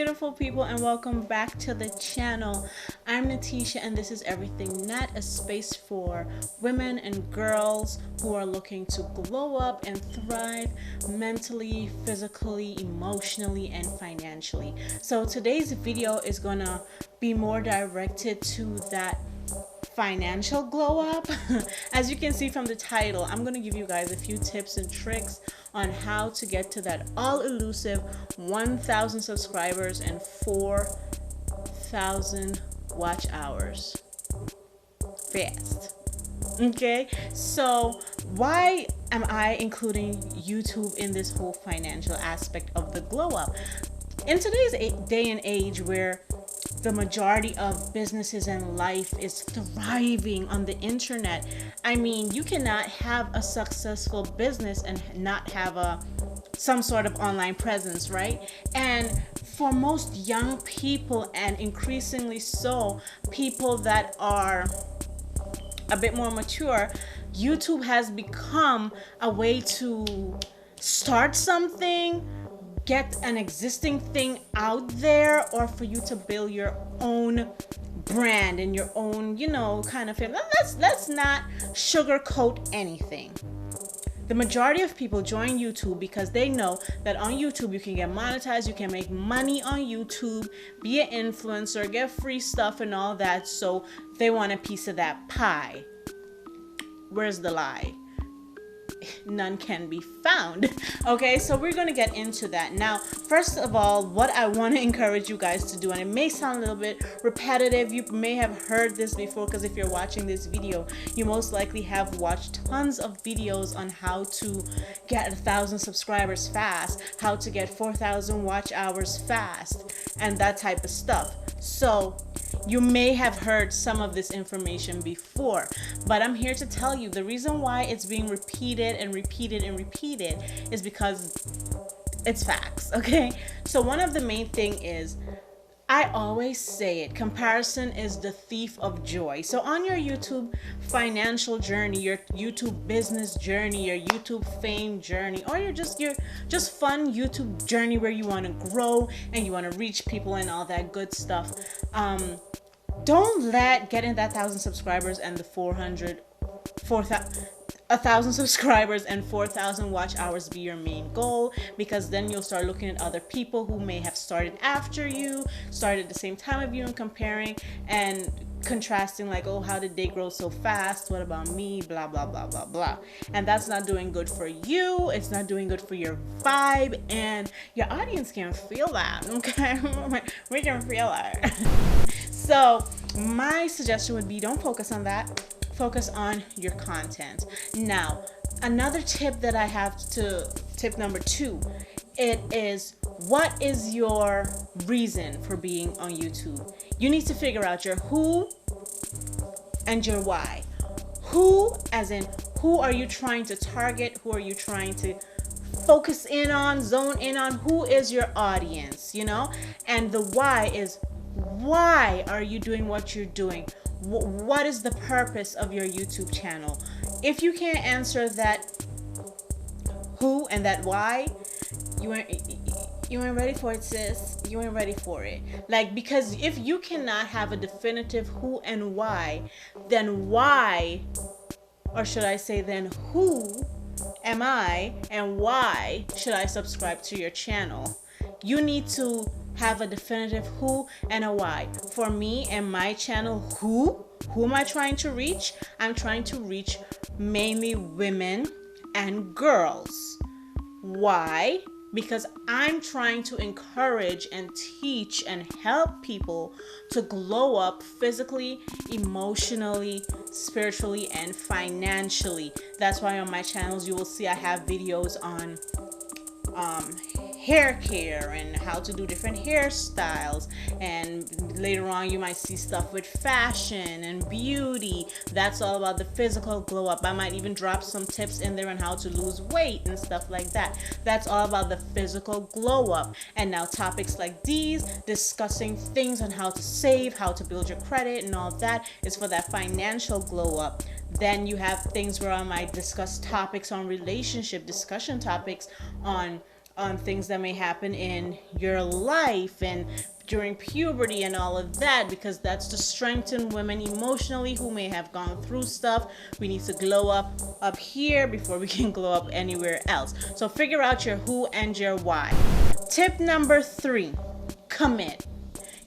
beautiful people, and welcome back to the channel. I'm Natisha, and this is Everything Net, a space for women and girls who are looking to glow up and thrive mentally, physically, emotionally, and financially. So today's video is gonna be more directed to that financial glow up. As you can see from the title, I'm going to give you guys a few tips and tricks on how to get to that all elusive 1,000 subscribers and 4,000 watch hours fast. Okay, so why am I including YouTube in this whole financial aspect of the glow up? In today's day and age where the majority of businesses and life is thriving on the internet, I mean, you cannot have a successful business and not have some sort of online presence, right? And for most young people, and increasingly so people that are a bit more mature, YouTube has become a way to start something, get an existing thing out there, or for you to build your own brand and your own, kind of thing. Let's not sugarcoat anything. The majority of people join YouTube because they know that on YouTube you can get monetized, you can make money on YouTube, be an influencer, get free stuff and all that, so they want a piece of that pie. Where's the lie? None can be found. Okay, so we're going to get into that. Now, first of all, what I want to encourage you guys to do, and it may sound a little bit repetitive, you may have heard this before, because if you're watching this video, you most likely have watched tons of videos on how to get 1,000 subscribers fast, how to get 4,000 watch hours fast, and that type of stuff. So you may have heard some of this information before, but I'm here to tell you the reason why it's being repeated and repeated and repeated is because it's facts, okay? So one of the main thing is, I always say it, comparison is the thief of joy. So on your YouTube financial journey, your YouTube business journey, your YouTube fame journey, or your just fun YouTube journey where you want to grow and you want to reach people and all that good stuff, don't let getting that 1,000 subscribers and the 1,000 subscribers and 4,000 watch hours be your main goal, because then you'll start looking at other people who may have started after you, started at the same time of you, and comparing and contrasting, like, oh, how did they grow so fast? What about me? Blah, blah, blah, blah, blah. And that's not doing good for you. It's not doing good for your vibe, and your audience can feel that, okay? We can feel that. So my suggestion would be, don't focus on that. Focus on your content. Now, another tip that I have tip number 2, it is, what is your reason for being on YouTube? You need to figure out your who and your why. Who, as in, who are you trying to target? Who are you trying to focus in on, zone in on? Who is your audience, And the why is, why are you doing what you're doing? What is the purpose of your YouTube channel? If you can't answer that who and that why, you ain't ready for it, sis. You ain't ready for it. Because if you cannot have a definitive who and why, then why, or should I say then who am I and why should I subscribe to your channel? You need to have a definitive who and a why. For me and my channel, who am I trying to reach? I'm trying to reach mainly women and girls. Why? Because I'm trying to encourage and teach and help people to glow up physically, emotionally, spiritually, and financially. That's why on my channels you will see I have videos on hair care and how to do different hairstyles, and later on you might see stuff with fashion and beauty. That's all about the physical glow up. I might even drop some tips in there on how to lose weight and stuff like that. That's all about the physical glow up. And now topics like these, discussing things on how to save, how to build your credit and all that, is for that financial glow up. Then you have things where I might discuss topics on relationship, discussion topics on on things that may happen in your life and during puberty and all of that, because that's to strengthen women emotionally who may have gone through stuff. We need to glow up here before we can glow up anywhere else. So figure out your who and your why. Tip number 3, commit.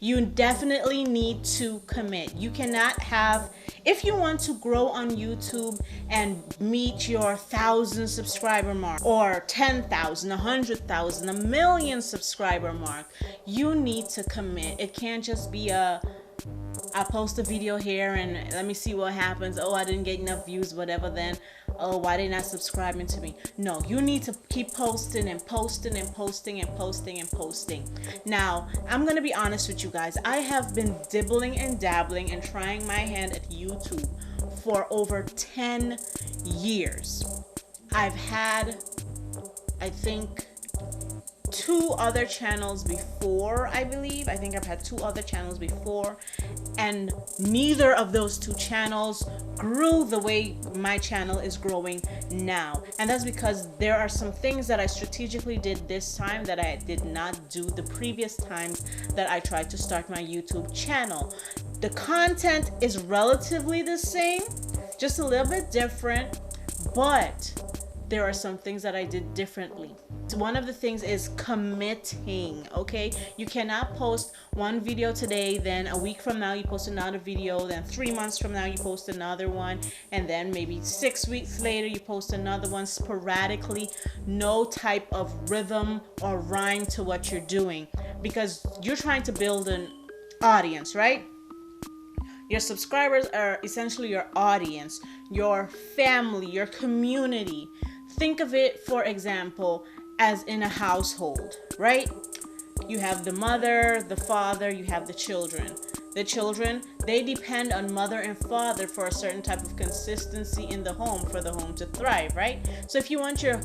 You definitely need to commit. You cannot have, if you want to grow on YouTube and meet your 1,000 subscriber mark, or 10,000, 100,000, a million subscriber mark, you need to commit. It can't just be I post a video here and let me see what happens. Oh, I didn't get enough views, whatever then. Oh, why they not subscribing to me? No, you need to keep posting and posting and posting and posting and posting. Now, I'm going to be honest with you guys. I have been dibbling and dabbling and trying my hand at YouTube for over 10 years. I've had, I think, 2 other channels before, I believe. I think I've had 2 other channels before, and neither of those 2 channels grew the way my channel is growing now. And that's because there are some things that I strategically did this time that I did not do the previous times that I tried to start my YouTube channel. The content is relatively the same, just a little bit different, but there are some things that I did differently. One of the things is committing, okay? You cannot post one video today, then a week from now you post another video, then 3 months from now you post another one, and then maybe 6 weeks later you post another one sporadically. No type of rhythm or rhyme to what you're doing, because you're trying to build an audience, right? Your subscribers are essentially your audience, your family, your community. Think of it, for example, as in a household, right? You have the mother, the father, you have the children. The children, they depend on mother and father for a certain type of consistency in the home for the home to thrive, right? So if you want your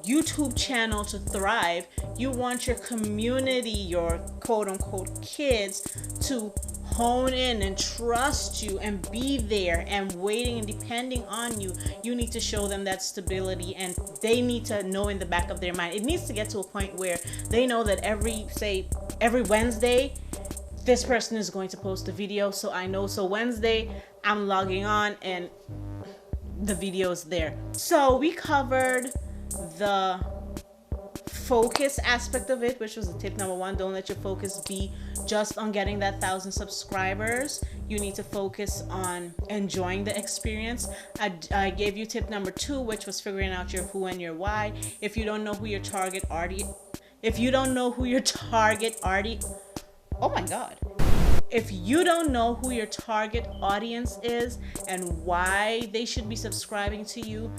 YouTube channel to thrive, you want your community, your quote unquote kids, to hone in and trust you and be there and waiting and depending on you. You need to show them that stability, and they need to know in the back of their mind. It needs to get to a point where they know that every Wednesday this person is going to post a video, so I know, so Wednesday I'm logging on and the video is there. So we covered the focus aspect of it, which was the tip number 1. Don't let your focus be just on getting that 1,000 subscribers. You need to focus on enjoying the experience. I gave you tip number 2, which was figuring out your who and your why. If you don't know who your target audience, oh my God. If you don't know who your target audience is and why they should be subscribing to you,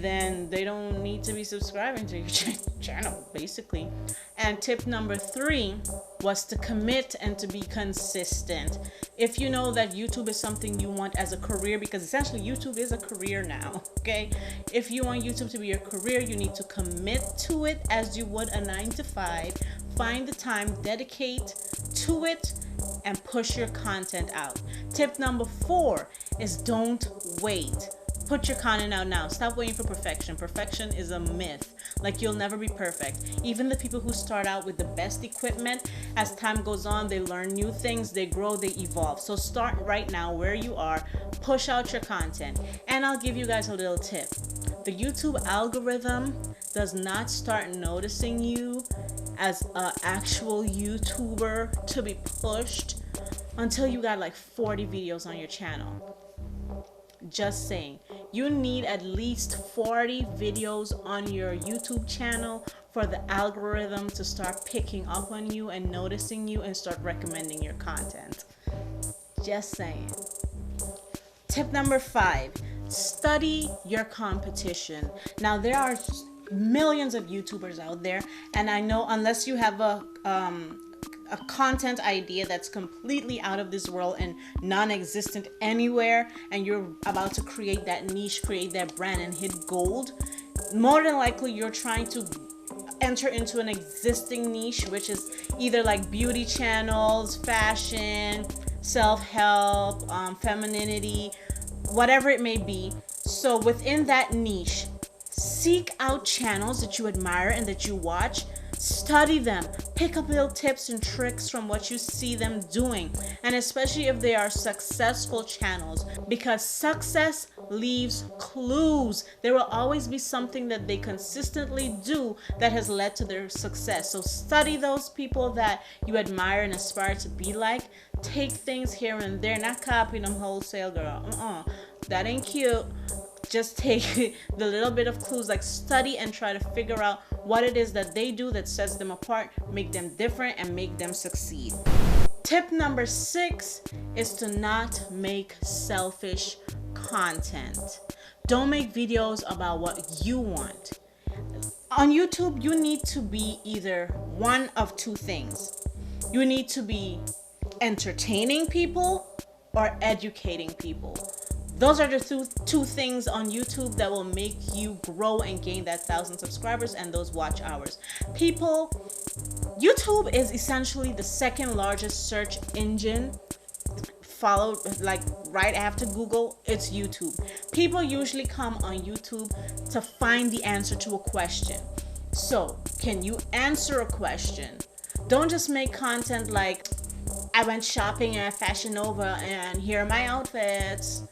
then they don't need to be subscribing to your channel, basically. And tip number 3 was to commit and to be consistent. If you know that YouTube is something you want as a career, because essentially YouTube is a career now, okay? If you want YouTube to be your career, you need to commit to it as you would a 9-to-5. Find the time, dedicate to it, and push your content out. Tip number 4 is don't wait. Put your content out now. Stop waiting for perfection. Perfection is a myth. Like, you'll never be perfect. Even the people who start out with the best equipment, as time goes on, they learn new things, they grow, they evolve. So start right now where you are. Push out your content. And I'll give you guys a little tip. The YouTube algorithm does not start noticing you as an actual YouTuber to be pushed until you got like 40 videos on your channel. Just saying. You need at least 40 videos on your YouTube channel for the algorithm to start picking up on you and noticing you and start recommending your content. Just saying. Tip number 5, study your competition. Now, there are millions of YouTubers out there, and I know unless you have a content idea that's completely out of this world and non-existent anywhere, and you're about to create that niche, create that brand and hit gold, more than likely you're trying to enter into an existing niche, which is either like beauty channels, fashion, self-help, femininity, whatever it may be. So within that niche, Seek out channels that you admire and that you watch. Study them. Pick up little tips and tricks from what you see them doing. And especially if they are successful channels, because success leaves clues. There will always be something that they consistently do that has led to their success. So study those people that you admire and aspire to be like. Take things here and there, not copy them wholesale, girl. That ain't cute. Just take the little bit of clues, like study and try to figure out what it is that they do that sets them apart, make them different, and make them succeed. Tip number 6 is to not make selfish content. Don't make videos about what you want. On YouTube, you need to be either one of two things. You need to be entertaining people or educating people. Those are the two things on YouTube that will make you grow and gain that 1,000 subscribers and those watch hours. YouTube is essentially the second largest search engine, followed like right after Google. It's YouTube. People usually come on YouTube to find the answer to a question. So, can you answer a question? Don't just make content like, I went shopping at Fashion Nova and here are my outfits.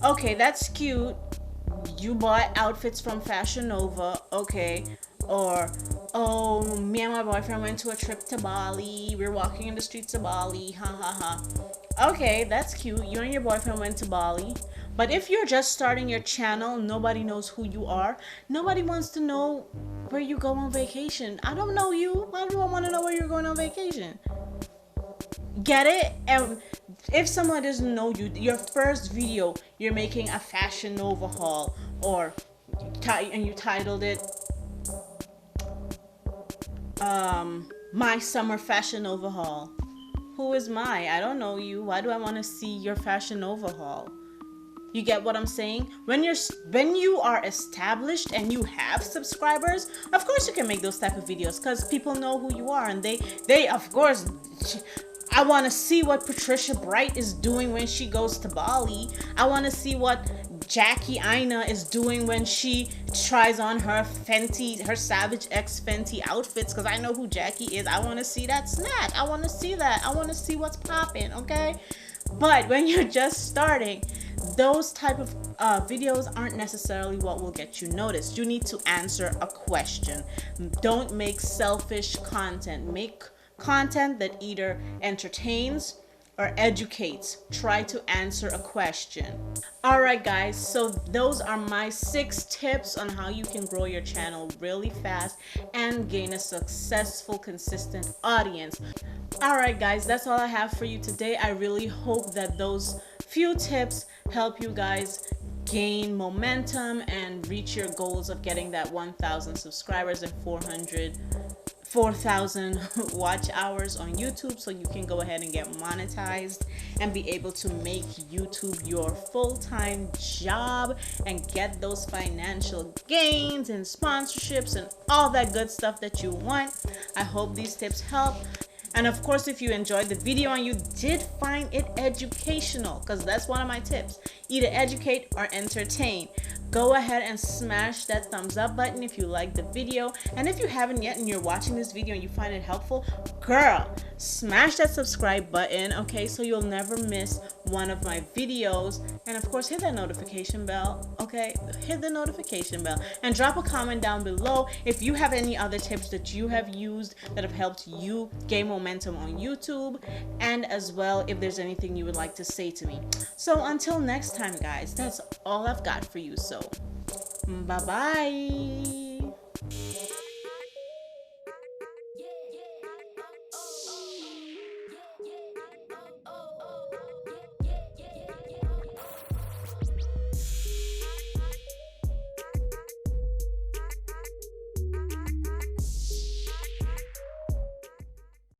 Okay, that's cute. You bought outfits from Fashion Nova, okay. Or, oh, me and my boyfriend went to a trip to Bali. We're walking in the streets of Bali, ha ha ha. Okay, that's cute. You and your boyfriend went to Bali. But if you're just starting your channel, nobody knows who you are. Nobody wants to know where you go on vacation. I don't know you. Why do I want to know where you're going on vacation? Get it? And if someone doesn't know you, your first video, you're making a Fashion Nova haul, or and you titled it My Summer Fashion Nova Haul. Who is my? I don't know you. Why do I want to see your Fashion Nova haul? You get what I'm saying? When you are established and you have subscribers, of course you can make those type of videos because people know who you are, and they of course, I want to see what Patricia Bright is doing when she goes to Bali. I want to see what Jackie Aina is doing when she tries on her Fenty, her Savage X Fenty outfits, because I know who Jackie is. I want to see that snack. I want to see that. I want to see what's popping, okay? But when you're just starting, those type of videos aren't necessarily what will get you noticed. You need to answer a question. Don't make selfish content. Make content that either entertains or educates. Try to answer a question. All right, guys, so those are my 6 tips on how you can grow your channel really fast and gain a successful, consistent audience. All right, guys, that's all I have for you today. I really hope that those few tips help you guys gain momentum and reach your goals of getting that 1,000 subscribers and 4,000 watch hours on YouTube, so you can go ahead and get monetized and be able to make YouTube your full-time job and get those financial gains and sponsorships and all that good stuff that you want. I hope these tips help. And of course, if you enjoyed the video and you did find it educational, because that's one of my tips, either educate or entertain, go ahead and smash that thumbs up button if you like the video. And if you haven't yet and you're watching this video and you find it helpful, girl, smash that subscribe button, okay, so you'll never miss one of my videos. And of course, hit that notification bell, okay? Hit the notification bell and drop a comment down below if you have any other tips that you have used that have helped you gain momentum on YouTube, and as well if there's anything you would like to say to me. So until next time, guys, that's all I've got for you. So bye bye.